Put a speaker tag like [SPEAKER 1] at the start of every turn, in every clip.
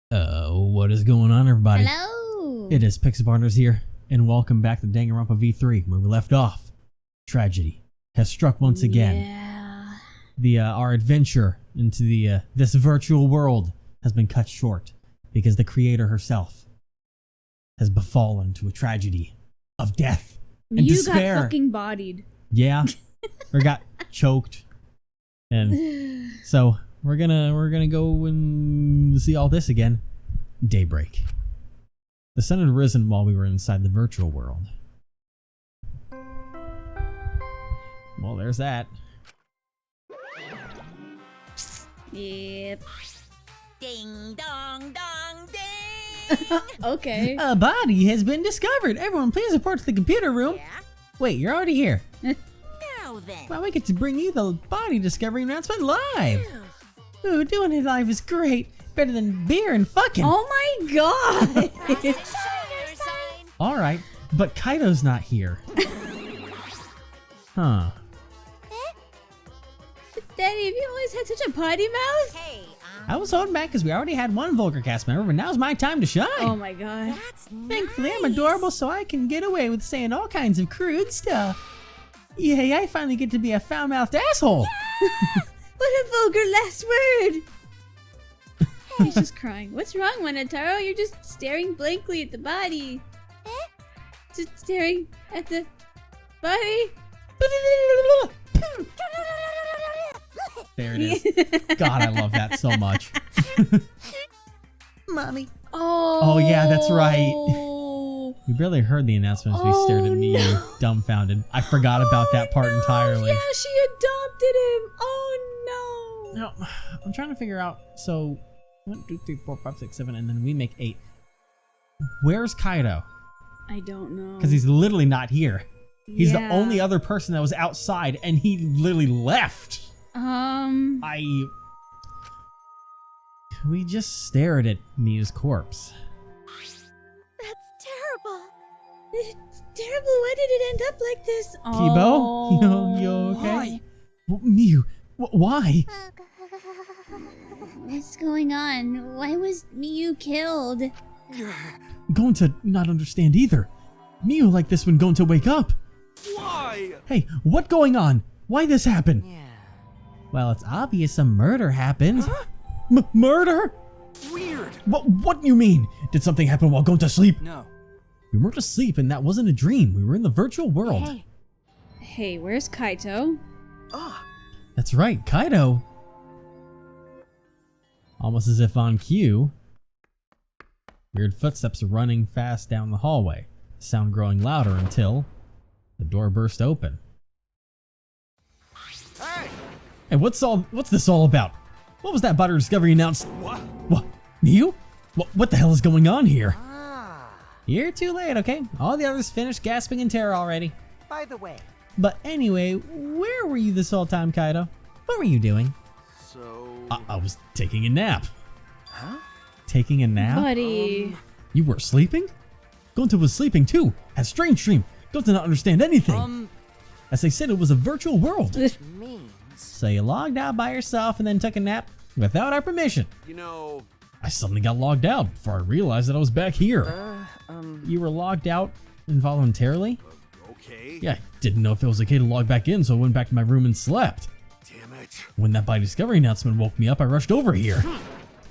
[SPEAKER 1] What is going on, everybody?
[SPEAKER 2] Hello!
[SPEAKER 1] It is Pixel Partners here, and welcome back to Danganronpa V3, where we left off. Tragedy has struck once again.
[SPEAKER 2] Yeah.
[SPEAKER 1] Our adventure into this virtual world has been cut short, because the creator herself has befallen to a tragedy of death and
[SPEAKER 2] you
[SPEAKER 1] despair.
[SPEAKER 2] got fucking bodied.
[SPEAKER 1] Yeah, or got choked, and so we're gonna go and see all this again. Daybreak. The sun had risen while we were inside the virtual world. Well, there's that.
[SPEAKER 2] Yep.
[SPEAKER 3] Ding dong dong ding.
[SPEAKER 2] Okay.
[SPEAKER 1] A body has been discovered. Everyone, please report to the computer room.
[SPEAKER 3] Yeah.
[SPEAKER 1] Wait, you're already here.
[SPEAKER 3] Now then.
[SPEAKER 1] Well, we get to bring you the body discovery announcement live. Ooh, doing it live is great. Better than beer and fucking.
[SPEAKER 2] Oh my god!
[SPEAKER 1] All right, but Kaito's not here. Huh.
[SPEAKER 2] Daddy, have you always had such a potty mouth?
[SPEAKER 3] Hey,
[SPEAKER 1] I was holding back because we already had one vulgar cast member, but now's my time to shine.
[SPEAKER 2] Oh my god.
[SPEAKER 3] that's
[SPEAKER 1] Thankfully, I'm
[SPEAKER 3] nice.
[SPEAKER 1] adorable, so I can get away with saying all kinds of crude stuff. Yay, I finally get to be a foul-mouthed asshole.
[SPEAKER 2] What a vulgar last word! He's just crying. What's wrong, Monotaro? You're just staring blankly at the body. Just staring at the body.
[SPEAKER 1] There it is. God, I love that so much.
[SPEAKER 3] Mommy.
[SPEAKER 2] Oh.
[SPEAKER 1] Yeah, that's right. We barely heard the announcements. We stared at me,
[SPEAKER 2] no.
[SPEAKER 1] dumbfounded. I forgot about that part entirely.
[SPEAKER 2] Yeah, she adopted him. Oh no.
[SPEAKER 1] No, I'm trying to figure out. So, 1, 2, 3, 4, 5, 6, 7, and then we make 8. Where's Kaito?
[SPEAKER 2] I don't know.
[SPEAKER 1] Because he's literally not here. He's the
[SPEAKER 2] Yeah.
[SPEAKER 1] only other person that was outside, and he literally left. We just stared at Miu's corpse.
[SPEAKER 3] That's terrible.
[SPEAKER 2] It's terrible. Why did it end up like this?
[SPEAKER 1] Kibo?
[SPEAKER 2] Oh.
[SPEAKER 1] You okay? Miu, why?
[SPEAKER 2] What's going on? Why was Miu killed?
[SPEAKER 1] Gonta not understand either. Miu like this when Gonta wake up.
[SPEAKER 4] Why?
[SPEAKER 1] Hey, what going on? Why this happened?
[SPEAKER 3] Yeah.
[SPEAKER 1] Well, it's obvious a murder happened. Murder?
[SPEAKER 4] Weird.
[SPEAKER 1] What do you mean? Did something happen while Gonta sleep?
[SPEAKER 4] No.
[SPEAKER 1] We weren't asleep and that wasn't a dream. We were in the virtual world.
[SPEAKER 2] Hey, where's Kaito?
[SPEAKER 4] Ah.
[SPEAKER 1] That's right, Kaito. Almost as if on cue. Weird footsteps running fast down the hallway. The sound growing louder until the door burst open.
[SPEAKER 4] Hey.
[SPEAKER 1] Hey, what's this all about? What was that body discovery announced? What? Miu? What the hell is going on here?
[SPEAKER 3] Ah.
[SPEAKER 1] You're too late, okay? All the others finished gasping in terror already.
[SPEAKER 3] By the way.
[SPEAKER 1] But anyway, where were you this whole time, Kaito? What were you doing?
[SPEAKER 4] So.
[SPEAKER 1] I was taking a nap.
[SPEAKER 4] Huh?
[SPEAKER 1] Taking a nap?
[SPEAKER 2] Buddy.
[SPEAKER 1] You were sleeping? Gonta was sleeping too. Had a strange dream. Gonta not understand anything. As they said, it was a virtual world.
[SPEAKER 3] Means.
[SPEAKER 1] So you logged out by yourself and then took a nap without our permission.
[SPEAKER 4] You know.
[SPEAKER 1] I suddenly got logged out before I realized that I was back here. You were logged out involuntarily?
[SPEAKER 4] Okay.
[SPEAKER 1] Yeah, I didn't know if it was okay to log back in, so I went back to my room and slept.
[SPEAKER 4] Damn it.
[SPEAKER 1] When that body discovery announcement woke me up, I rushed over here.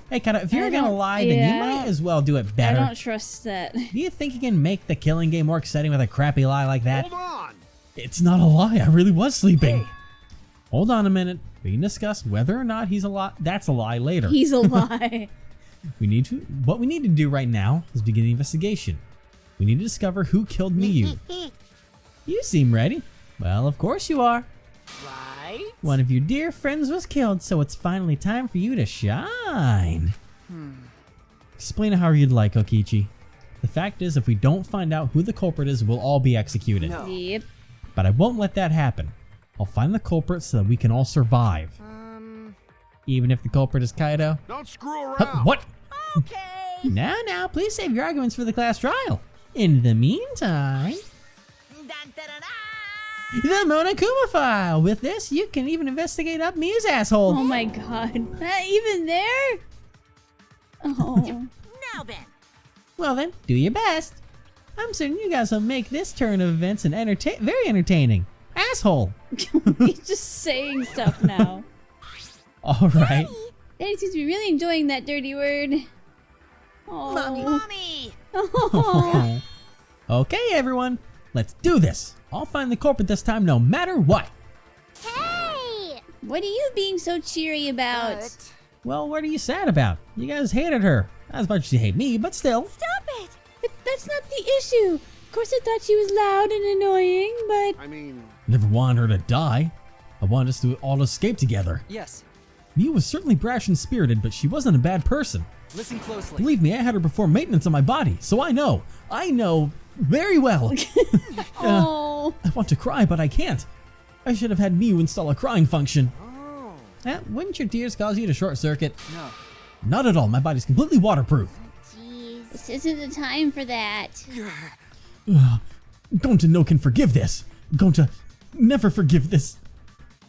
[SPEAKER 1] Hey, Kaito, if you're gonna lie, then you might as well do it
[SPEAKER 2] I
[SPEAKER 1] better.
[SPEAKER 2] don't trust that.
[SPEAKER 1] Do you think you can make the killing game more exciting with a crappy lie like that?
[SPEAKER 4] Hold on.
[SPEAKER 1] It's not a lie. I really was sleeping. Hold on a minute. We can discuss whether or not he's a lie. That's a lie later.
[SPEAKER 2] He's a lie.
[SPEAKER 1] What we need to do right now is begin the investigation. We need to discover who killed Miu. You seem ready. Well, of course you are.
[SPEAKER 3] Right?
[SPEAKER 1] One of your dear friends was killed, so it's finally time for you to shine. Explain it however you'd like, Kokichi. The fact is, if we don't find out who the culprit is, we'll all be executed.
[SPEAKER 4] No.
[SPEAKER 2] Yep.
[SPEAKER 1] But I won't let that happen. I'll find the culprit so that we can all survive. Even if the culprit is Kaito.
[SPEAKER 4] Don't screw around.
[SPEAKER 1] Huh, what?
[SPEAKER 3] Okay.
[SPEAKER 1] Now, please save your arguments for the class trial. In the meantime,
[SPEAKER 3] Dun, dun, dun, dun.
[SPEAKER 1] the Monokuma file. With this, you can even investigate up Miu's asshole.
[SPEAKER 2] Oh my god. Not even there? Oh.
[SPEAKER 3] Now then.
[SPEAKER 1] Well then, do your best. I'm certain you guys will make this turn of events and very entertaining. Asshole.
[SPEAKER 2] He's just saying stuff now.
[SPEAKER 1] All right.
[SPEAKER 2] Daddy seems to be really enjoying that dirty word. Oh.
[SPEAKER 3] Mommy.
[SPEAKER 2] Oh.
[SPEAKER 1] Okay, everyone, let's do this. I'll find the culprit this time, no matter what.
[SPEAKER 3] Hey.
[SPEAKER 2] What are you being so cheery about?
[SPEAKER 1] Well, what are you sad about? You guys hated her. Not as much as you hate me, but still.
[SPEAKER 3] Stop it.
[SPEAKER 2] But that's not the issue. Of course, I thought she was loud and annoying, but
[SPEAKER 4] I mean,
[SPEAKER 1] Never wanted her to die. I wanted us to all escape together.
[SPEAKER 5] Yes.
[SPEAKER 1] Mia was certainly brash and spirited, but she wasn't a bad person.
[SPEAKER 5] Listen closely.
[SPEAKER 1] Believe me, I had her perform maintenance on my body, so I know very well.
[SPEAKER 2] oh,
[SPEAKER 1] I want to cry, but I can't. I should have had Miu install a crying function.
[SPEAKER 3] Oh.
[SPEAKER 1] Wouldn't your tears cause you to short circuit?
[SPEAKER 5] No.
[SPEAKER 1] Not at all, my body's completely waterproof.
[SPEAKER 3] Jeez.
[SPEAKER 2] this isn't the time for that.
[SPEAKER 1] Gonta no can forgive this. Gonta never forgive this.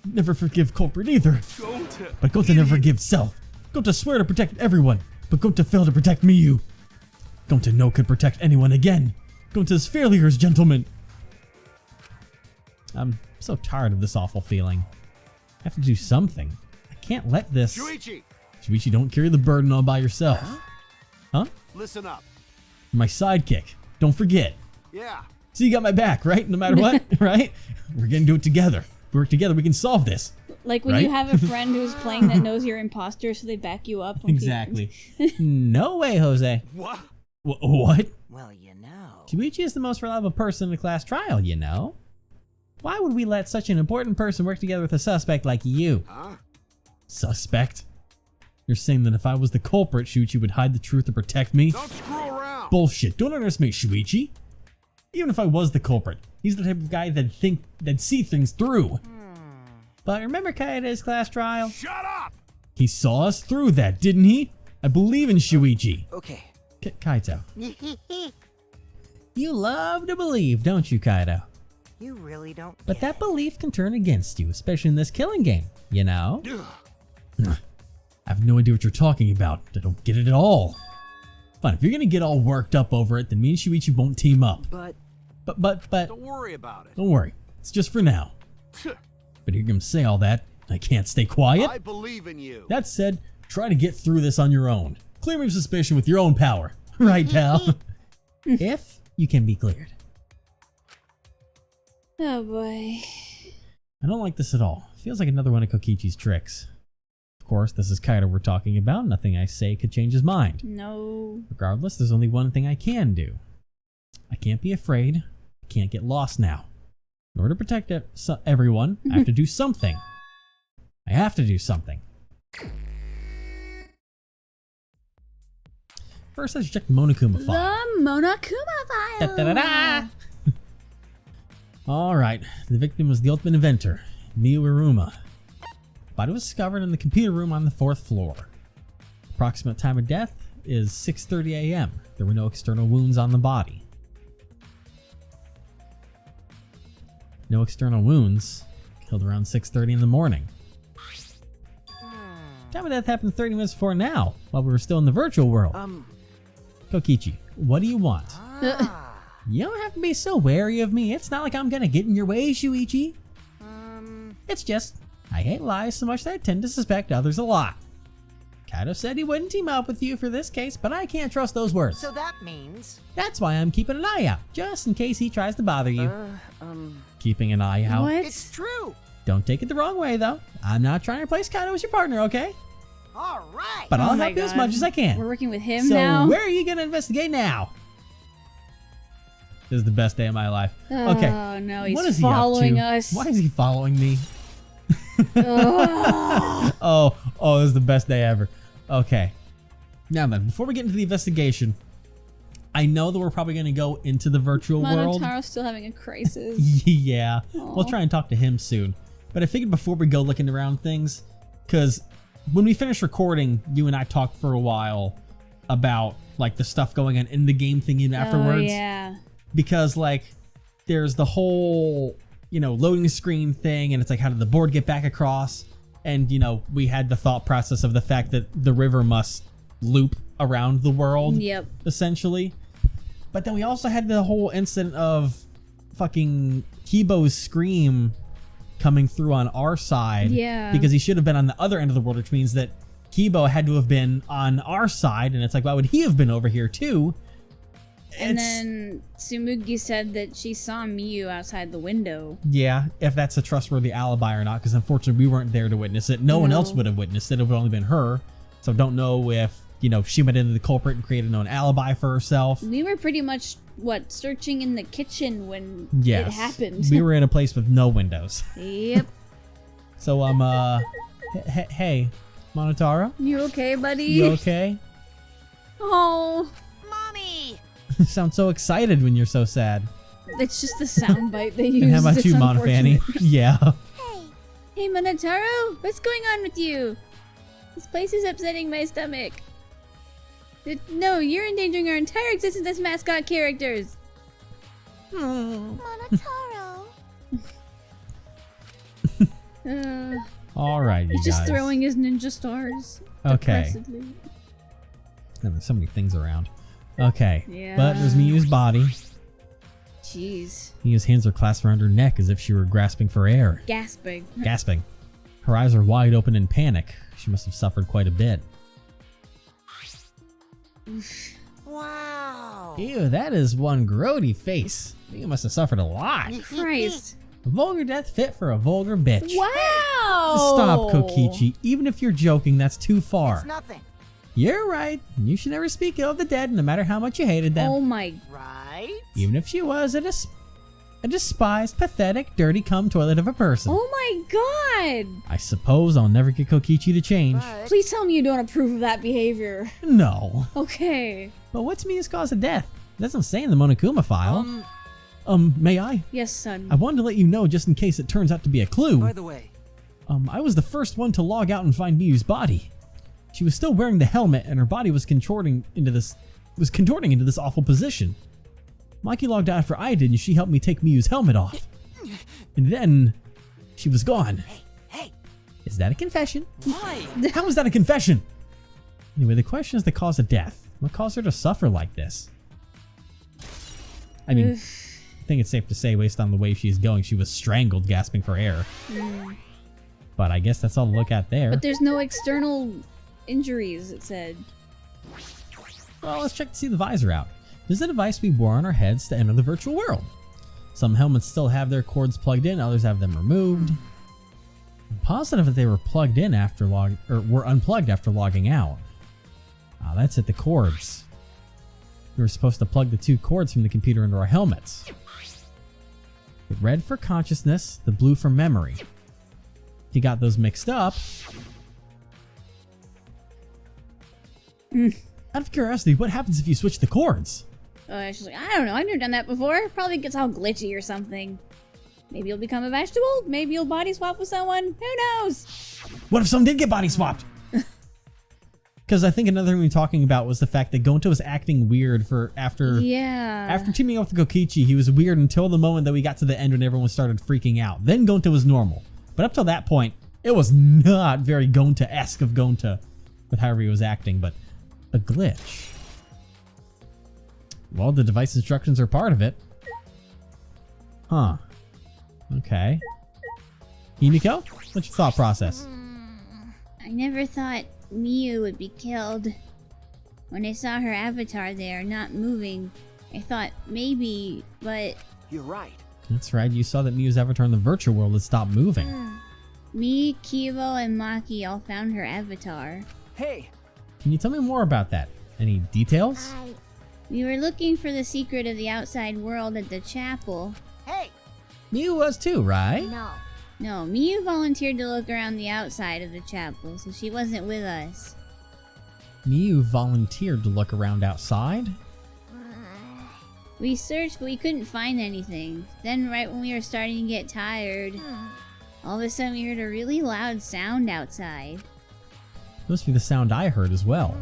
[SPEAKER 1] Never forgive culprit either.
[SPEAKER 4] Gonta.
[SPEAKER 1] But Gonta never forgives self. Gonta swear to protect everyone, but Gonta failed to protect Miu. Gonta no could protect anyone again. Gonta's failures, gentlemen. I'm so tired of this awful feeling. I have to do something. I can't let this...
[SPEAKER 4] Shuichi,
[SPEAKER 1] Shuichi, don't carry the burden all by yourself. Huh?
[SPEAKER 4] listen up.
[SPEAKER 1] My sidekick. Don't forget.
[SPEAKER 4] Yeah.
[SPEAKER 1] So you got my back, right? No matter what, right? We're gonna do it together. If we work together, we can solve this.
[SPEAKER 2] Like when you
[SPEAKER 1] Right?
[SPEAKER 2] have a friend who's playing that knows you're imposter, so they back you up. when
[SPEAKER 1] Exactly. No way, Jose.
[SPEAKER 4] What?
[SPEAKER 1] What?
[SPEAKER 3] Well, you know.
[SPEAKER 1] Shuichi is the most reliable person in the class trial, you know? Why would we let such an important person work together with a suspect like you?
[SPEAKER 4] Huh?
[SPEAKER 1] Suspect? You're saying that if I was the culprit, Shuichi would hide the truth to protect me?
[SPEAKER 4] Don't screw around.
[SPEAKER 1] Bullshit. Don't underestimate Shuichi. Even if I was the culprit, he's the type of guy that'd see things through. But remember Kaito's class trial?
[SPEAKER 4] Shut up.
[SPEAKER 1] He saw us through that, didn't he? I believe in Shuichi.
[SPEAKER 5] Okay.
[SPEAKER 1] Kaito. You love to believe, don't you, Kaito?
[SPEAKER 3] You really don't.
[SPEAKER 1] But that belief can turn against you, especially in this killing game, you know?
[SPEAKER 4] Ugh.
[SPEAKER 1] I have no idea what you're talking about. I don't get it at all. Fine, if you're gonna get all worked up over it, then me and Shuichi won't team up.
[SPEAKER 5] But
[SPEAKER 1] But,
[SPEAKER 4] Don't worry about it.
[SPEAKER 1] don't worry. It's just for now. But you're gonna say all that, and I can't stay quiet.
[SPEAKER 4] I believe in you.
[SPEAKER 1] That said, try to get through this on your own. Clear me of suspicion with your own power. Right, pal? If you can be cleared.
[SPEAKER 2] Oh boy.
[SPEAKER 1] I don't like this at all. Feels like another one of Kokichi's tricks. Of course, this is Kaito we're talking about. Nothing I say could change his mind.
[SPEAKER 2] No.
[SPEAKER 1] Regardless, there's only one thing I can do. I can't be afraid. I can't get lost now. In order to protect everyone, I have to do something. I have to do something. First, let's check the Monokuma file.
[SPEAKER 2] The Monokuma file.
[SPEAKER 1] Da-da-da-da. Alright, the victim was the ultimate inventor, Miu Iruma. Body was discovered in the computer room on the 4th floor. Approximate time of death is 6:30 a.m. There were no external wounds on the body. No external wounds. Killed around 6:30 in the morning. Time of death happened 30 minutes before now, while we were still in the virtual world. Kokichi, what do you want? You don't have to be so wary of me. It's not like I'm gonna get in your way, Shuichi. It's just, I hate lies so much that I tend to suspect others a lot. Kaito said he wouldn't team up with you for this case, but I can't trust those words.
[SPEAKER 3] So that means.
[SPEAKER 1] That's why I'm keeping an eye out, just in case he tries to bother you. Keeping an eye out.
[SPEAKER 2] What?
[SPEAKER 3] It's true.
[SPEAKER 1] Don't take it the wrong way, though. I'm not trying to replace Kaito as your partner, okay?
[SPEAKER 3] All right.
[SPEAKER 1] But I'll
[SPEAKER 2] Oh my
[SPEAKER 1] help you as
[SPEAKER 2] God.
[SPEAKER 1] much as I can.
[SPEAKER 2] We're working with him
[SPEAKER 1] So
[SPEAKER 2] now.
[SPEAKER 1] where are you gonna investigate now? This is the best day of my life. Okay.
[SPEAKER 2] Oh no, he's
[SPEAKER 1] What is
[SPEAKER 2] following
[SPEAKER 1] he up to?
[SPEAKER 2] us.
[SPEAKER 1] Why is he following me?
[SPEAKER 2] Ugh.
[SPEAKER 1] Oh, this is the best day ever. Okay. Now then, before we get into the investigation, I know that we're probably going to go into the virtual world.
[SPEAKER 2] Monotaro's still having a crisis.
[SPEAKER 1] Yeah. We'll
[SPEAKER 2] Aw.
[SPEAKER 1] try and talk to him soon. But I figured before we go looking around things, because when we finish recording, you and I talked for a while about like the stuff going on in the game thingy afterwards.
[SPEAKER 2] Oh yeah.
[SPEAKER 1] Because like there's the whole, loading screen thing, and it's like, how did the board get back across? And we had the thought process of the fact that the river must loop around the world.
[SPEAKER 2] Yep.
[SPEAKER 1] Essentially. But then we also had the whole incident of fucking Kibo's scream coming through on our side.
[SPEAKER 2] Yeah.
[SPEAKER 1] Because he should have been on the other end of the world, which means that Kibo had to have been on our side, and it's like, why would he have been over here too?
[SPEAKER 2] And then Tsumugi said that she saw Miyu outside the window.
[SPEAKER 1] Yeah, if that's a trustworthy alibi or not, because unfortunately we weren't there to witness it. No one else would have witnessed it. It would have only been her. So don't know if, you know, she went into the culprit and created an alibi for herself.
[SPEAKER 2] We were pretty much, searching in the kitchen when
[SPEAKER 1] Yes.
[SPEAKER 2] it happened.
[SPEAKER 1] We were in a place with no windows.
[SPEAKER 2] Yep.
[SPEAKER 1] So, hey, Monotaro?
[SPEAKER 2] You okay, buddy?
[SPEAKER 1] You okay?
[SPEAKER 2] Oh,
[SPEAKER 3] Mommy!
[SPEAKER 1] You sound so excited when you're so sad.
[SPEAKER 2] it's just the soundbite they used.
[SPEAKER 1] And how about
[SPEAKER 2] It's
[SPEAKER 1] you, Monofanny?
[SPEAKER 2] unfortunate.
[SPEAKER 1] Yeah.
[SPEAKER 2] Hey, Monotaro, what's going on with you? This place is upsetting my stomach. No, you're endangering our entire existence as mascot characters.
[SPEAKER 3] Monotaro.
[SPEAKER 1] All right, you
[SPEAKER 2] He's
[SPEAKER 1] guys.
[SPEAKER 2] just throwing his ninja stars.
[SPEAKER 1] Okay.
[SPEAKER 2] depressedly.
[SPEAKER 1] And there's so many things around. Okay.
[SPEAKER 2] Yeah.
[SPEAKER 1] But there's Miyu's body.
[SPEAKER 2] Jeez.
[SPEAKER 1] Miyu's hands are clasped around her neck as if she were grasping for air.
[SPEAKER 2] Gasping.
[SPEAKER 1] Gasping. Her eyes are wide open in panic. She must have suffered quite a bit.
[SPEAKER 3] Wow.
[SPEAKER 1] Ew, that is one grody face. Miyu must have suffered a lot.
[SPEAKER 2] Christ.
[SPEAKER 1] A vulgar death fit for a vulgar bitch.
[SPEAKER 2] Wow!
[SPEAKER 1] Stop, Kokichi. Even if you're joking, that's too far.
[SPEAKER 3] It's nothing,
[SPEAKER 1] You're right. You should never speak ill of the dead, no matter how much you hated them.
[SPEAKER 2] Oh my...
[SPEAKER 3] right?
[SPEAKER 1] Even if she was a despised, pathetic, dirty cum toilet of a person.
[SPEAKER 2] Oh my god!
[SPEAKER 1] I suppose I'll never get Kokichi to change.
[SPEAKER 3] But
[SPEAKER 2] Please tell me you don't approve of that behavior.
[SPEAKER 1] No.
[SPEAKER 2] Okay.
[SPEAKER 1] But what's Miyu's cause of death? It doesn't say in the Monokuma file. May I?
[SPEAKER 2] Yes, son.
[SPEAKER 1] I wanted to let you know just in case it turns out to be a clue.
[SPEAKER 3] by the way,
[SPEAKER 1] I was the first one to log out and find Miyu's body. She was still wearing the helmet and her body was contorting into this awful position. Maki logged out after I did and she helped me take Miyu's helmet off. And then she was gone.
[SPEAKER 3] hey,
[SPEAKER 1] Is that a confession?
[SPEAKER 3] why?
[SPEAKER 1] How is that a confession? Anyway, the question is the cause of death. What caused her to suffer like this? I mean, I think it's safe to say, based on the way she's going, she was strangled, gasping for air. But I guess that's all to look at there.
[SPEAKER 2] But there's no external injuries, it said.
[SPEAKER 1] Well, let's check to see the visor out. This is a device we wore on our heads to enter the virtual world. Some helmets still have their cords plugged in, others have them removed. I'm positive that they were plugged in after were unplugged after logging out. Ah, that's it, the cords. We were supposed to plug the two cords from the computer into our helmets. The red for consciousness, the blue for memory. If you got those mixed up... Out of curiosity, what happens if you switch the cords?
[SPEAKER 2] She's like, I don't know, I've never done that before. Probably gets all glitchy or something. Maybe you'll become a vegetable? Maybe you'll body swap with someone? Who knows?
[SPEAKER 1] What if someone did get body swapped? Because I think another thing we were talking about was the fact that Gonta was acting weird after teaming up with Kokichi. He was weird until the moment that we got to the end when everyone started freaking out. Then Gonta was normal. But up till that point, it was not very Gonta-esque of Gonta with however he was acting, but a glitch. Well, the device instructions are part of it. Huh. Okay. Himiko, what's your thought process?
[SPEAKER 2] I never thought Miyu would be killed. When I saw her avatar there, not moving, I thought maybe, but
[SPEAKER 3] You're right.
[SPEAKER 1] That's right, you saw that Miyu's avatar in the virtual world had stopped moving.
[SPEAKER 2] me, Kibo, and Maki all found her avatar.
[SPEAKER 3] Hey,
[SPEAKER 1] Can you tell me more about that? Any details?
[SPEAKER 2] We were looking for the secret of the outside world at the chapel.
[SPEAKER 3] hey,
[SPEAKER 1] Miyu was too, right?
[SPEAKER 2] No, Miyu volunteered to look around the outside of the chapel, so she wasn't with us.
[SPEAKER 1] Miyu volunteered to look around outside?
[SPEAKER 2] We searched, but we couldn't find anything. Then, right when we were starting to get tired, all of a sudden we heard a really loud sound outside.
[SPEAKER 1] Must be the sound I heard as well.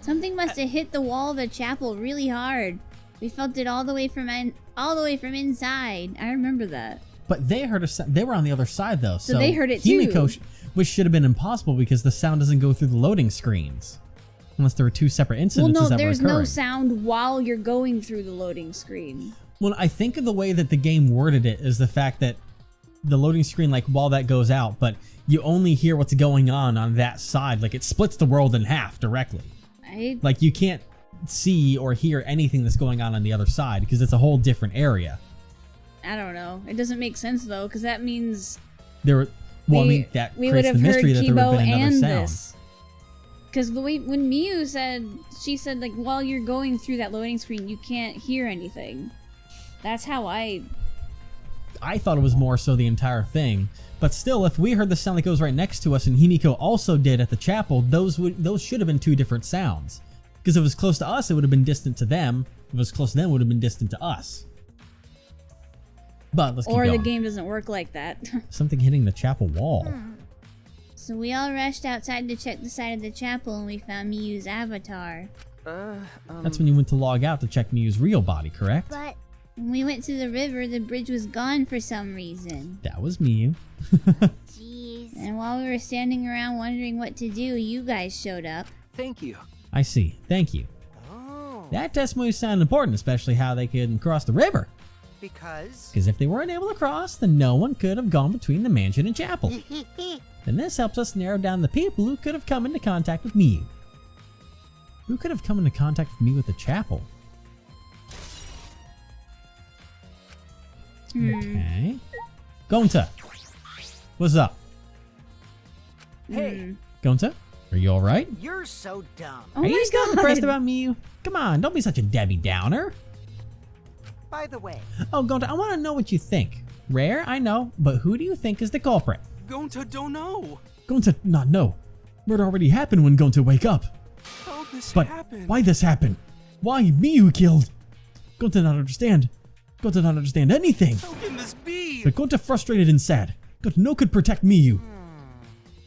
[SPEAKER 2] Something must have hit the wall of the chapel really hard. We felt it all the way from inside. I remember that.
[SPEAKER 1] But they heard they were on the other side though, so
[SPEAKER 2] they heard it too.
[SPEAKER 1] Himiko which should have been impossible because the sound doesn't go through the loading screens. Unless there were two separate
[SPEAKER 2] Well,
[SPEAKER 1] incidences
[SPEAKER 2] no,
[SPEAKER 1] that were
[SPEAKER 2] there's
[SPEAKER 1] occurring.
[SPEAKER 2] no sound while you're going through the loading screen.
[SPEAKER 1] Well, I think of the way that the game worded it is the fact that the loading screen, like, while that goes out, but you only hear what's going on that side. Like, it splits the world in half directly. Like, you can't see or hear anything that's going on the other side because it's a whole different area.
[SPEAKER 2] I don't know. It doesn't make sense, though, because that means...
[SPEAKER 1] That
[SPEAKER 2] we
[SPEAKER 1] creates
[SPEAKER 2] would have
[SPEAKER 1] the mystery
[SPEAKER 2] heard
[SPEAKER 1] that there would
[SPEAKER 2] Kibo
[SPEAKER 1] have been another
[SPEAKER 2] and
[SPEAKER 1] sound.
[SPEAKER 2] this. Because the way when Miyu said, she said, like, while you're going through that loading screen, you can't hear anything. That's how I
[SPEAKER 1] thought it was more so the entire thing. But still, if we heard the sound that goes right next to us and Himiko also did at the chapel, those should have been two different sounds. Because if it was close to us, it would have been distant to them. If it was close to them, it would have been distant to us. But let's keep
[SPEAKER 2] Or
[SPEAKER 1] going.
[SPEAKER 2] the game doesn't work like that.
[SPEAKER 1] Something hitting the chapel wall.
[SPEAKER 2] So we all rushed outside to check the side of the chapel and we found Miyu's avatar.
[SPEAKER 1] That's when you went to log out to check Miyu's real body, correct?
[SPEAKER 3] But
[SPEAKER 2] When we went to the river, the bridge was gone for some reason.
[SPEAKER 1] That was Miyu.
[SPEAKER 3] jeez.
[SPEAKER 2] And while we were standing around wondering what to do, you guys showed up.
[SPEAKER 3] Thank you.
[SPEAKER 1] I see. Thank you.
[SPEAKER 3] Oh.
[SPEAKER 1] That testimony sounded important, especially how they couldn't cross the river.
[SPEAKER 3] Because.
[SPEAKER 1] Because if they weren't able to cross, then no one could have gone between the mansion and chapel. Then this helps us narrow down the people who could have come into contact with Miyu. Who could have come into contact with me with the chapel? Okay. Gonta. What's up?
[SPEAKER 3] Hey,
[SPEAKER 1] Gonta, are you alright?
[SPEAKER 3] you're so dumb.
[SPEAKER 2] Oh
[SPEAKER 1] Are
[SPEAKER 2] my
[SPEAKER 1] you still
[SPEAKER 2] god!
[SPEAKER 1] depressed about Miyu? Come on, don't be such a Debbie Downer.
[SPEAKER 3] By the way,
[SPEAKER 1] Oh, Gonta, I want to know what you think. Rare, I know, but who do you think is the culprit?
[SPEAKER 5] Gonta don't know.
[SPEAKER 1] Gonta not know. Murder already happened when Gonta wake up.
[SPEAKER 5] How this
[SPEAKER 1] But
[SPEAKER 5] happened?
[SPEAKER 1] why this happened? Why Miyu killed? Gonta not understand. Gonta not understand anything.
[SPEAKER 5] How can this be?
[SPEAKER 1] But Gonta frustrated and sad. Gonta no could protect Miyu.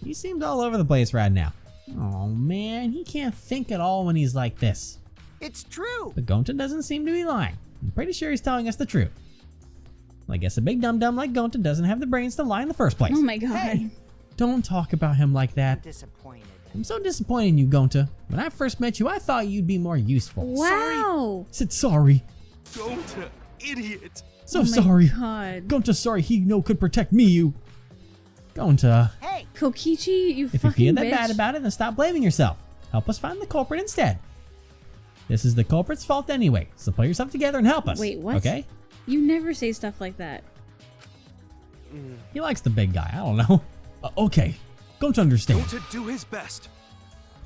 [SPEAKER 1] He seems all over the place right now. Oh man, he can't think at all when he's like this.
[SPEAKER 3] it's true.
[SPEAKER 1] But Gonta doesn't seem to be lying. I'm pretty sure he's telling us the truth. Well, I guess a big dum-dum like Gonta doesn't have the brains to lie in the first place.
[SPEAKER 2] Oh my god.
[SPEAKER 3] Hey.
[SPEAKER 1] Don't talk about him like that.
[SPEAKER 3] Disappointed.
[SPEAKER 1] I'm so disappointed in you, Gonta. When I first met you, I thought you'd be more useful.
[SPEAKER 2] Wow!
[SPEAKER 1] Said sorry.
[SPEAKER 5] Gonta, idiot.
[SPEAKER 1] So
[SPEAKER 2] Oh my
[SPEAKER 1] sorry.
[SPEAKER 2] god.
[SPEAKER 1] Gonta sorry he no could protect Miyu. Gonta,
[SPEAKER 3] Hey,
[SPEAKER 2] Kokichi, you
[SPEAKER 1] if you
[SPEAKER 2] fucking
[SPEAKER 1] feel that
[SPEAKER 2] bitch.
[SPEAKER 1] bad about it, then stop blaming yourself. Help us find the culprit instead. This is the culprit's fault anyway, so pull yourself together and help us.
[SPEAKER 2] Wait, what?
[SPEAKER 1] Okay?
[SPEAKER 2] You never say stuff like that.
[SPEAKER 1] He likes the big guy, I don't know. Okay, Gonta understand.
[SPEAKER 5] Gonta do his best.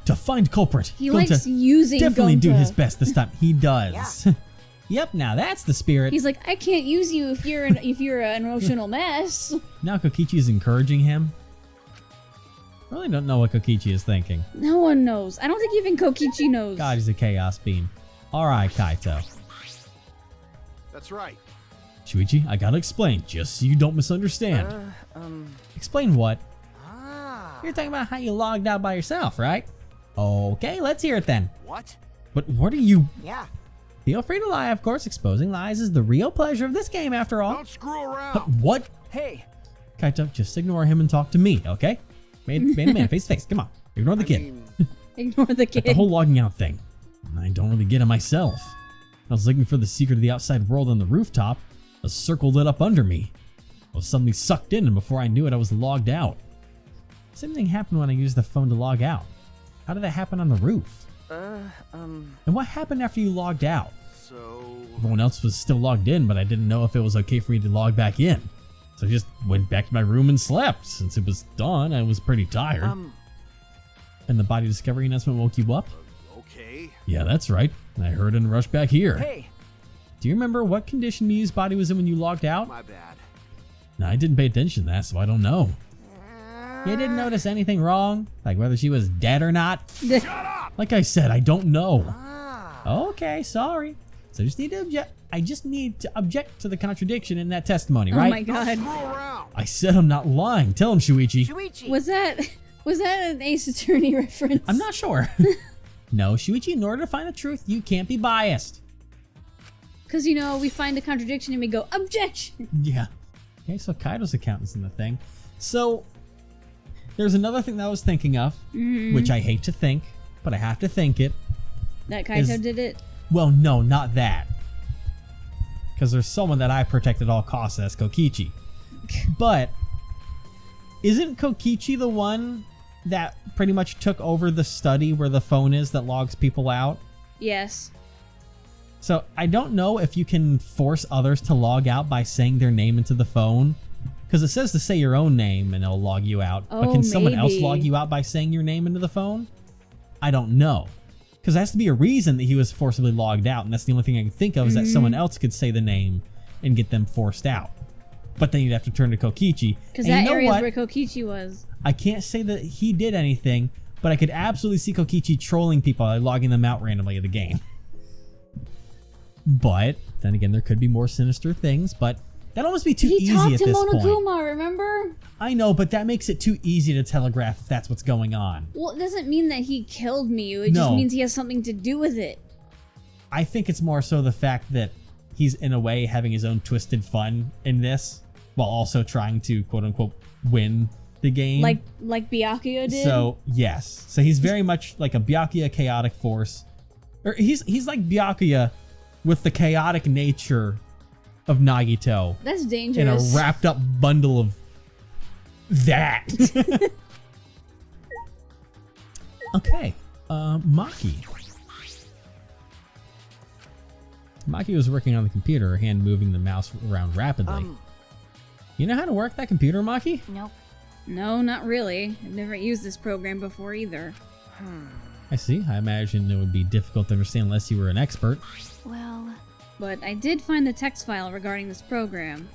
[SPEAKER 1] To find culprit.
[SPEAKER 2] He
[SPEAKER 1] Gonta
[SPEAKER 2] likes using
[SPEAKER 1] definitely do
[SPEAKER 2] Gonta.
[SPEAKER 1] his best this time. He does. Yep, now that's the spirit.
[SPEAKER 2] He's like, I can't use you if you're an emotional mess.
[SPEAKER 1] Now Kokichi is encouraging him. I really don't know what Kokichi is thinking.
[SPEAKER 2] No one knows. I don't think even Kokichi knows.
[SPEAKER 1] God, he's a chaos being. Alright, Kaito.
[SPEAKER 4] That's right.
[SPEAKER 1] Shuichi, I gotta explain, just so you don't misunderstand. Explain what? You're talking about how you logged out by yourself, right? Okay, let's hear it then.
[SPEAKER 4] What?
[SPEAKER 1] But what are you...
[SPEAKER 3] yeah.
[SPEAKER 1] Feel free to lie, of course. Exposing lies is the real pleasure of this game, after all.
[SPEAKER 4] Don't screw around.
[SPEAKER 1] What?
[SPEAKER 3] Hey,
[SPEAKER 1] Kaito, just ignore him and talk to me, okay? Man a man, face to face. Come on. Ignore the
[SPEAKER 4] I
[SPEAKER 1] kid.
[SPEAKER 4] mean,
[SPEAKER 2] Ignore the kid.
[SPEAKER 1] The whole logging out thing. I don't really get it myself. I was looking for the secret of the outside world on the rooftop. A circle lit up under me. I was suddenly sucked in, and before I knew it, I was logged out. Same thing happened when I used the phone to log out. How did that happen on the roof? And what happened after you logged out?
[SPEAKER 4] so
[SPEAKER 1] Everyone else was still logged in, but I didn't know if it was okay for me to log back in. So I just went back to my room and slept. Since it was dawn, I was pretty tired. And the body discovery announcement woke you up?
[SPEAKER 4] okay.
[SPEAKER 1] Yeah, that's right. I heard and rushed back here.
[SPEAKER 3] hey.
[SPEAKER 1] Do you remember what condition Miyu's body was in when you logged out?
[SPEAKER 4] My bad.
[SPEAKER 1] No, I didn't pay attention to that, so I don't know. You didn't notice anything wrong? Like whether she was dead or not? Like I said, I don't know. Okay, sorry. So I just need to object to the contradiction in that testimony,
[SPEAKER 2] Oh
[SPEAKER 1] right?
[SPEAKER 2] my god.
[SPEAKER 4] Screw around.
[SPEAKER 1] I said I'm not lying. Tell him, Shuichi.
[SPEAKER 3] Shuichi.
[SPEAKER 2] Was that an Ace Attorney reference?
[SPEAKER 1] I'm not sure. No, Shuichi, in order to find the truth, you can't be biased.
[SPEAKER 2] Because, we find a contradiction and we go, objection!
[SPEAKER 1] Yeah. Okay, so Kaito's accountant's in the thing. So, there's another thing that I was thinking of, which I hate to think, but I have to think it.
[SPEAKER 2] That Kaito
[SPEAKER 1] Is-
[SPEAKER 2] did it?
[SPEAKER 1] Well, no, not that. Because there's someone that I protect at all costs, that's Kokichi. But isn't Kokichi the one that pretty much took over the study where the phone is that logs people out?
[SPEAKER 2] Yes.
[SPEAKER 1] So I don't know if you can force others to log out by saying their name into the phone. Because it says to say your own name and it'll log you out. But
[SPEAKER 2] Oh,
[SPEAKER 1] can someone else
[SPEAKER 2] maybe.
[SPEAKER 1] log you out by saying your name into the phone? I don't know. Because there has to be a reason that he was forcibly logged out. And that's the only thing I can think of is that someone else could say the name and get them forced out. But then you'd have to turn to Kokichi.
[SPEAKER 2] Because
[SPEAKER 1] And
[SPEAKER 2] that
[SPEAKER 1] you know
[SPEAKER 2] area is
[SPEAKER 1] what?
[SPEAKER 2] where Kokichi was.
[SPEAKER 1] I can't say that he did anything, but I could absolutely see Kokichi trolling people by logging them out randomly in the game. But then again, there could be more sinister things, but that'd almost be too
[SPEAKER 2] He
[SPEAKER 1] easy
[SPEAKER 2] talked
[SPEAKER 1] at
[SPEAKER 2] to
[SPEAKER 1] this point.
[SPEAKER 2] Monokuma, remember?
[SPEAKER 1] I know, but that makes it too easy to telegraph if that's what's going on.
[SPEAKER 2] Well, it doesn't mean that he killed Miyu. It just
[SPEAKER 1] No.
[SPEAKER 2] means he has something to do with it.
[SPEAKER 1] I think it's more so the fact that he's in a way having his own twisted fun in this, while also trying to quote unquote win the game.
[SPEAKER 2] Like Byakuya did?
[SPEAKER 1] So yes, so he's very much like a Byakuya chaotic force, or he's like Byakuya with the chaotic nature of Nagito
[SPEAKER 2] That's
[SPEAKER 1] in a
[SPEAKER 2] dangerous.
[SPEAKER 1] wrapped up bundle of that. Okay, Maki. Maki was working on the computer, her hand moving the mouse around rapidly. You know how to work that computer, Maki?
[SPEAKER 6] Nope.
[SPEAKER 2] No, not really. I've never used this program before either.
[SPEAKER 1] I see. I imagine it would be difficult to understand unless you were an expert.
[SPEAKER 6] Well,
[SPEAKER 2] But I did find the text file regarding this program.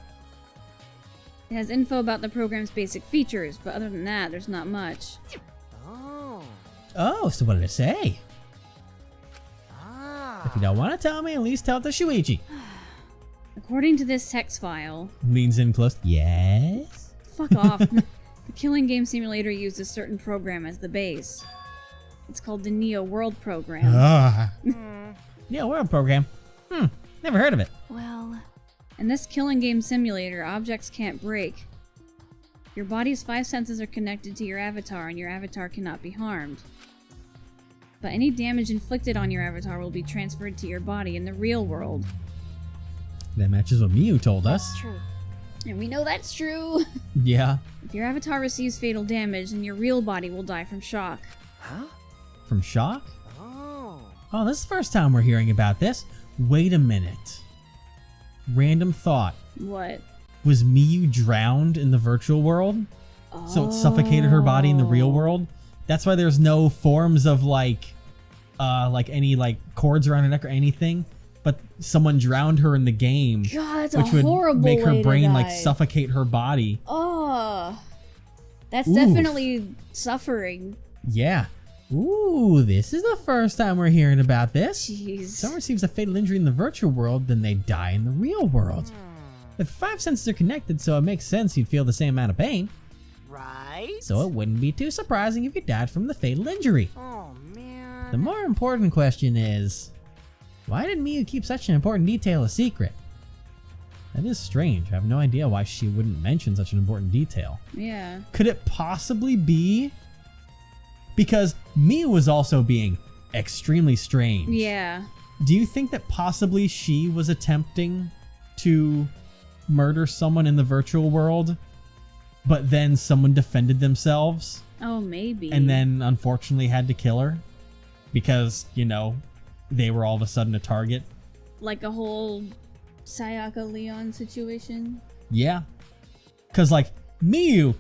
[SPEAKER 2] It has info about the program's basic features, but other than that, there's not much.
[SPEAKER 3] Oh.
[SPEAKER 1] Oh, so what did it say?
[SPEAKER 3] Ah.
[SPEAKER 1] If you don't want to tell me, at least tell it to Shuichi.
[SPEAKER 2] According to this text file,
[SPEAKER 1] Leans in close. Yes?
[SPEAKER 2] fuck off. The killing game simulator used a certain program as the base. It's called the Neo World program.
[SPEAKER 1] Ah. Yeah, world program. Never heard of it.
[SPEAKER 6] well,
[SPEAKER 2] In this killing game simulator, objects can't break. Your body's 5 senses are connected to your avatar, and your avatar cannot be harmed. But any damage inflicted on your avatar will be transferred to your body in the real world.
[SPEAKER 1] That matches what Miyu told us.
[SPEAKER 6] that's true.
[SPEAKER 2] And we know that's true!
[SPEAKER 1] Yeah.
[SPEAKER 2] If your avatar receives fatal damage, then your real body will die from shock.
[SPEAKER 3] Huh?
[SPEAKER 1] From shock?
[SPEAKER 3] Oh.
[SPEAKER 1] Oh, this is the first time we're hearing about this. Wait a minute. Random thought.
[SPEAKER 2] What?
[SPEAKER 1] Was Miyu drowned in the virtual world? So it suffocated her body in the real world? That's why there's no forms of like any like cords around her neck or anything. But someone drowned her in the game,
[SPEAKER 2] God, that's
[SPEAKER 1] which
[SPEAKER 2] a
[SPEAKER 1] would
[SPEAKER 2] horrible
[SPEAKER 1] make her
[SPEAKER 2] way
[SPEAKER 1] brain
[SPEAKER 2] to
[SPEAKER 1] like
[SPEAKER 2] die.
[SPEAKER 1] suffocate her body.
[SPEAKER 2] Oh, that's
[SPEAKER 1] Oof.
[SPEAKER 2] definitely suffering.
[SPEAKER 1] Yeah. Ooh, this is the first time we're hearing about this.
[SPEAKER 2] Jeez.
[SPEAKER 1] Someone receives a fatal injury in the virtual world, then they die in the real world. The 5 senses are connected, so it makes sense you'd feel the same amount of pain.
[SPEAKER 3] Right?
[SPEAKER 1] So it wouldn't be too surprising if you died from the fatal injury.
[SPEAKER 3] Oh, man.
[SPEAKER 1] The more important question is, why did Miyu keep such an important detail a secret? That is strange. I have no idea why she wouldn't mention such an important detail.
[SPEAKER 2] Yeah.
[SPEAKER 1] Could it possibly be because Miyu was also being extremely strange?
[SPEAKER 2] Yeah.
[SPEAKER 1] Do you think that possibly she was attempting to murder someone in the virtual world, but then someone defended themselves
[SPEAKER 2] Oh, maybe.
[SPEAKER 1] and then unfortunately had to kill her because, you know, they were all of a sudden a target?
[SPEAKER 2] like a whole Sayaka Leon situation.
[SPEAKER 1] Yeah. Because, like, Miyu,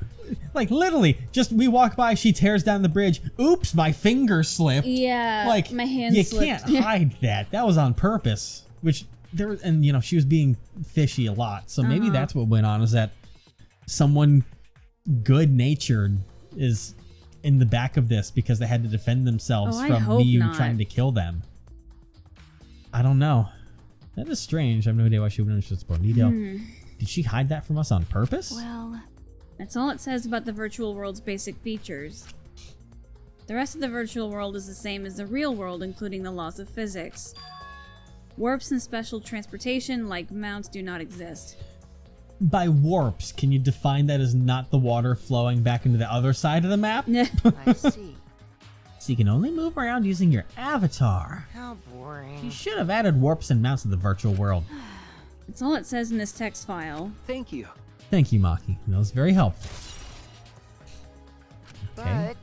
[SPEAKER 1] like, literally, just we walk by, she tears down the bridge. Oops, my finger slipped.
[SPEAKER 2] Yeah.
[SPEAKER 1] Like,
[SPEAKER 2] my hand
[SPEAKER 1] you
[SPEAKER 2] slipped.
[SPEAKER 1] can't hide that. That was on purpose. Which, there was, and, you know, she was being fishy a lot. So maybe that's what went on, is that someone good-natured is in the back of this because they had to defend themselves
[SPEAKER 2] Oh, I
[SPEAKER 1] from
[SPEAKER 2] hope
[SPEAKER 1] Miyu
[SPEAKER 2] not.
[SPEAKER 1] trying to kill them. I don't know. That is strange. I have no idea why she wouldn't mention this detail. Did she hide that from us on purpose?
[SPEAKER 6] Well,
[SPEAKER 2] That's all it says about the virtual world's basic features. The rest of the virtual world is the same as the real world, including the laws of physics. Warps and special transportation, like mounts, do not exist.
[SPEAKER 1] By warps, can you define that as not the water flowing back into the other side of the map?
[SPEAKER 3] I see.
[SPEAKER 1] so you can only move around using your avatar.
[SPEAKER 3] How
[SPEAKER 1] You
[SPEAKER 3] boring.
[SPEAKER 1] should have added warps and mounts to the virtual world.
[SPEAKER 2] That's all it says in this text file.
[SPEAKER 5] Thank you.
[SPEAKER 1] Thank you, Maki. That was very helpful. Okay.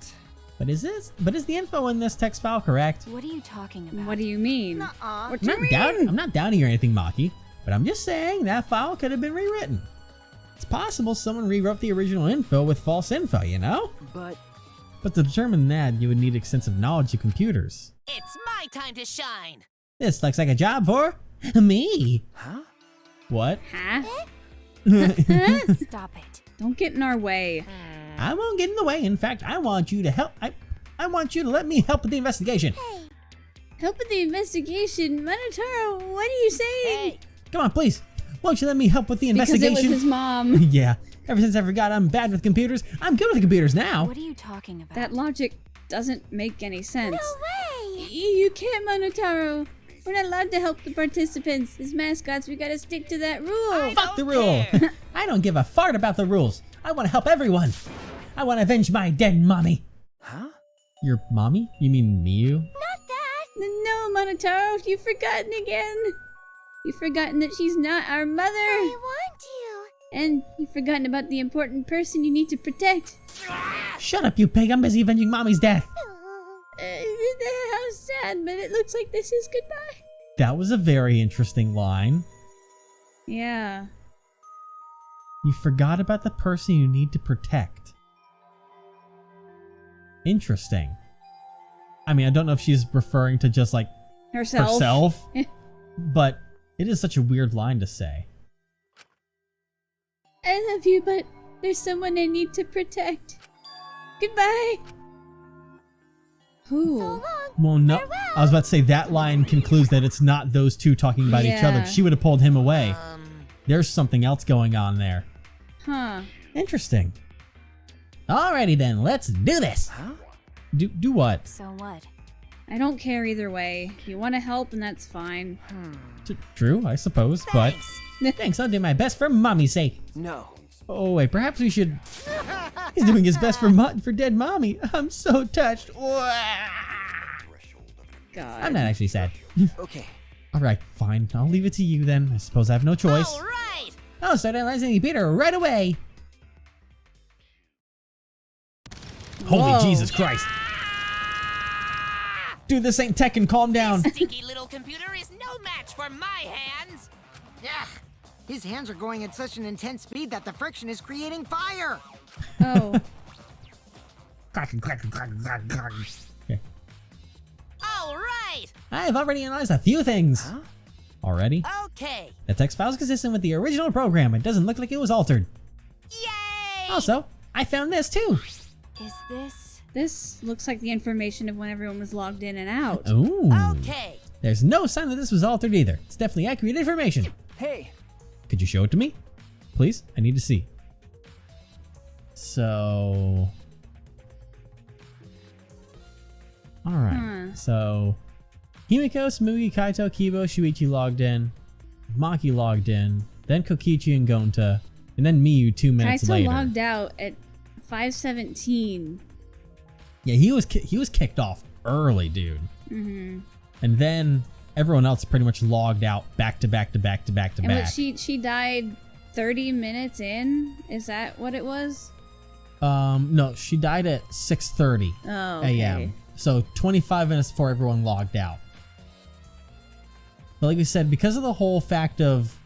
[SPEAKER 1] But is the info in this text file correct?
[SPEAKER 6] What are you talking about?
[SPEAKER 2] What do you mean?
[SPEAKER 3] Nuh-uh.
[SPEAKER 2] What do you mean?
[SPEAKER 1] I'm not doubting or anything, Maki, but I'm just saying that file could have been rewritten. It's possible someone rewrote the original info with false info, you know?
[SPEAKER 5] But
[SPEAKER 1] But to determine that, you would need extensive knowledge of computers.
[SPEAKER 7] It's my time to shine.
[SPEAKER 1] This looks like a job for me.
[SPEAKER 5] huh?
[SPEAKER 1] What?
[SPEAKER 2] Huh?
[SPEAKER 6] Stop it.
[SPEAKER 2] Don't get in our way.
[SPEAKER 1] I won't get in the way. In fact, I want you to help. I want you to let me help with the investigation.
[SPEAKER 2] Help with the investigation. Monotaro, what are you saying?
[SPEAKER 7] Hey,
[SPEAKER 1] Come on, please. Won't you let me help with the
[SPEAKER 2] Because it
[SPEAKER 1] investigation?
[SPEAKER 2] was his mom.
[SPEAKER 1] Yeah. Ever since I forgot I'm bad with computers, I'm good with computers now.
[SPEAKER 6] What are you talking about?
[SPEAKER 2] That logic doesn't make any sense.
[SPEAKER 6] way!
[SPEAKER 2] You can't, Monotaro. We're not allowed to help the participants. As mascots, we gotta stick to that rule.
[SPEAKER 1] Fuck the
[SPEAKER 7] don't
[SPEAKER 1] rule.
[SPEAKER 7] care.
[SPEAKER 1] I don't give a fart about the rules. I want to help everyone. I want to avenge my dead mommy.
[SPEAKER 5] Huh?
[SPEAKER 1] Your mommy? You mean Miyu?
[SPEAKER 2] No, Monotaro, you've forgotten again. You've forgotten that she's not our mother.
[SPEAKER 6] want you.
[SPEAKER 2] And you've forgotten about the important person you need to protect.
[SPEAKER 1] Shut up, you pig. I'm busy avenging mommy's death.
[SPEAKER 2] How sad, but it looks like this is goodbye.
[SPEAKER 1] That was a very interesting line.
[SPEAKER 2] Yeah.
[SPEAKER 1] You forgot about the person you need to protect. Interesting. I mean, I don't know if she's referring to just like herself, but it is such a weird line to say.
[SPEAKER 2] I love you, but there's someone I need to protect. Goodbye. Who?
[SPEAKER 1] Well, no. I was about to say that line concludes that it's not those two talking about each other.
[SPEAKER 2] Yeah.
[SPEAKER 1] She would have pulled him away. There's something else going on there.
[SPEAKER 2] Huh.
[SPEAKER 1] Interesting. Alrighty then, let's do this.
[SPEAKER 5] Huh?
[SPEAKER 1] Do what?
[SPEAKER 6] So what?
[SPEAKER 2] I don't care either way. If you want to help, and that's fine.
[SPEAKER 1] True, I suppose, but thanks. I'll do my best for mommy's sake.
[SPEAKER 5] No.
[SPEAKER 1] Oh wait, perhaps we should. He's doing his best for dead mommy. I'm so touched.
[SPEAKER 2] God.
[SPEAKER 1] I'm not actually sad.
[SPEAKER 5] Okay.
[SPEAKER 1] All right, fine. I'll leave it to you then. I suppose I have no choice.
[SPEAKER 7] All right.
[SPEAKER 1] I'll start analyzing the computer right away. Holy
[SPEAKER 2] Whoa.
[SPEAKER 1] Jesus Christ! Dude, this ain't Tekken. Calm down.
[SPEAKER 7] Stinky little computer is no match for my hands.
[SPEAKER 3] Yeah. His hands are going at such an intense speed that the friction is creating fire.
[SPEAKER 2] Oh.
[SPEAKER 1] Okay.
[SPEAKER 7] All right.
[SPEAKER 1] I have already analyzed a few things.
[SPEAKER 5] Huh?
[SPEAKER 1] Already?
[SPEAKER 7] Okay.
[SPEAKER 1] The text file is consistent with the original program. It doesn't look like it was altered.
[SPEAKER 7] Yay.
[SPEAKER 1] Also, I found this too.
[SPEAKER 6] Is this?
[SPEAKER 2] This looks like the information of when everyone was logged in and out.
[SPEAKER 1] Ooh.
[SPEAKER 7] Okay.
[SPEAKER 1] There's no sign that this was altered either. It's definitely accurate information.
[SPEAKER 5] Hey.
[SPEAKER 1] Could you show it to me? Please? I need to see. So... Alright. So... Himiko, Smugi, Kaito, Kibo, Shuichi logged in. Maki logged in. Then Kokichi and Gonta. And then Miyu 2 minutes
[SPEAKER 2] Kaito
[SPEAKER 1] later.
[SPEAKER 2] logged out at 5:17.
[SPEAKER 1] Yeah, he was kicked off early, dude.
[SPEAKER 2] Mm-hmm.
[SPEAKER 1] And then everyone else pretty much logged out back to back to back to back to
[SPEAKER 2] And
[SPEAKER 1] back.
[SPEAKER 2] what, she died 30 minutes in? Is that what it was?
[SPEAKER 1] No, she died at 6:30
[SPEAKER 2] Oh, okay.
[SPEAKER 1] a.m. So 25 minutes before everyone logged out. But like we said, because of the whole fact of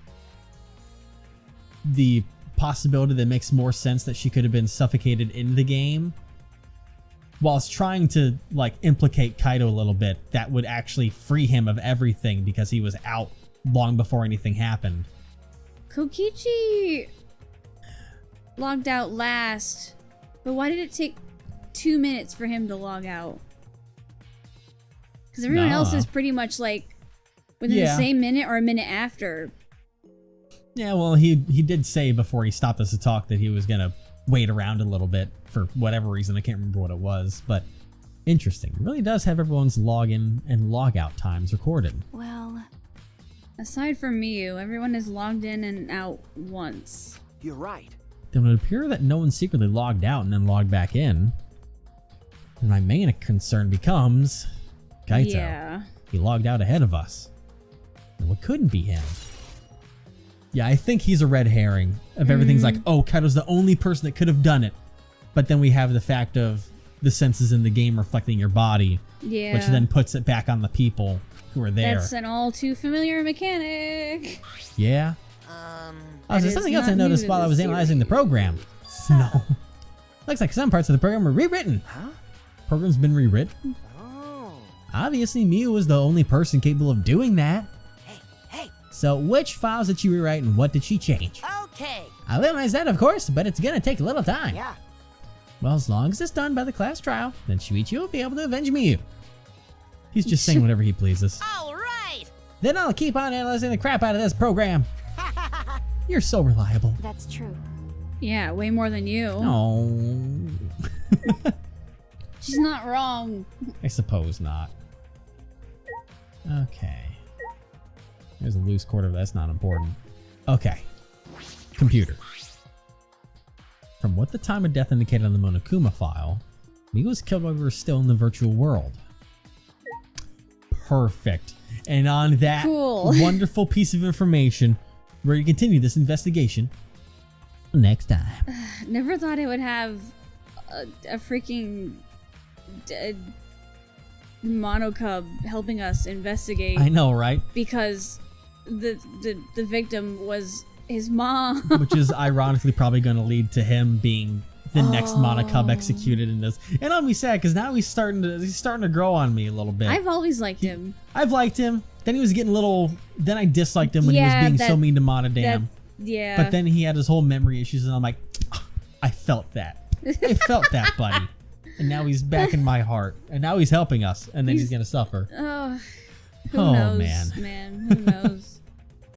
[SPEAKER 1] the possibility that makes more sense that she could have been suffocated in the game, whilst trying to like implicate Kaito a little bit, that would actually free him of everything because he was out long before anything happened.
[SPEAKER 2] Kokichi logged out last, but why did it take 2 minutes for him to log out? Because everyone else is pretty much like within the same minute or a minute after.
[SPEAKER 1] Yeah, well, he did say before he stopped us to talk that he was gonna wait around a little bit for whatever reason. I can't remember what it was, but interesting. It really does have everyone's login and logout times recorded.
[SPEAKER 6] Well,
[SPEAKER 2] Aside from Miyu, everyone is logged in and out once.
[SPEAKER 5] You're right.
[SPEAKER 1] Then it would appear that no one secretly logged out and then logged back in. And my main concern becomes Kaito.
[SPEAKER 2] Yeah.
[SPEAKER 1] He logged out ahead of us. And what couldn't be him? Yeah, I think he's a red herring. Of everything's like, oh, Kaito's the only person that could have done it. But then we have the fact of the senses in the game reflecting your body,
[SPEAKER 2] Yeah.
[SPEAKER 1] which then puts it back on the people who are there.
[SPEAKER 2] That's an all too familiar mechanic.
[SPEAKER 1] Yeah.
[SPEAKER 3] Um,
[SPEAKER 1] Oh, so
[SPEAKER 2] That is
[SPEAKER 1] something else I
[SPEAKER 2] not new
[SPEAKER 1] noticed
[SPEAKER 2] to
[SPEAKER 1] while I
[SPEAKER 2] the
[SPEAKER 1] was analyzing the
[SPEAKER 2] series.
[SPEAKER 1] program. No. Looks like some parts of the program were rewritten.
[SPEAKER 3] Huh?
[SPEAKER 1] Program's been rewritten.
[SPEAKER 3] Oh.
[SPEAKER 1] Obviously, Miu was the only person capable of doing that.
[SPEAKER 3] Hey.
[SPEAKER 1] So, which files did she rewrite and what did she change?
[SPEAKER 3] Okay.
[SPEAKER 1] I realize that, of course, but it's gonna take a little time.
[SPEAKER 3] Yeah.
[SPEAKER 1] Well, as long as it's done by the class trial, then Shuichi will be able to avenge Miu. He's just saying whatever he pleases.
[SPEAKER 7] All right.
[SPEAKER 1] Then I'll keep on analyzing the crap out of this program. You're so reliable.
[SPEAKER 6] That's true.
[SPEAKER 2] Yeah, way more than you.
[SPEAKER 1] No.
[SPEAKER 2] She's not wrong.
[SPEAKER 1] I suppose not. Okay. There's a loose quarter, but that's not important. Okay. Computer. From what the time of death indicated on the Monokuma file, Miu was killed while we were still in the virtual world. Perfect. And on that
[SPEAKER 2] Cool.
[SPEAKER 1] wonderful piece of information, we're going to continue this investigation next time.
[SPEAKER 2] Never thought it would have a freaking monocub helping us investigate
[SPEAKER 1] I know, right?
[SPEAKER 2] because the victim was his mom.
[SPEAKER 1] Which is ironically probably going to lead to him being the next monocub executed in this. And I'll be sad because now he's starting to grow on me a little bit.
[SPEAKER 2] I've always liked him.
[SPEAKER 1] I've liked him. Then he was getting a little. Then I disliked him when he was
[SPEAKER 2] Yeah,
[SPEAKER 1] being so
[SPEAKER 2] that-
[SPEAKER 1] mean to Monodam.
[SPEAKER 2] Yeah.
[SPEAKER 1] But then he had his whole memory issues, and I'm like, "Ah, I felt that. I felt that, buddy. And now he's back in my heart. And now he's helping us. And then he's gonna suffer.
[SPEAKER 2] Oh, who
[SPEAKER 1] Oh,
[SPEAKER 2] knows,
[SPEAKER 1] man.
[SPEAKER 2] man? Who knows?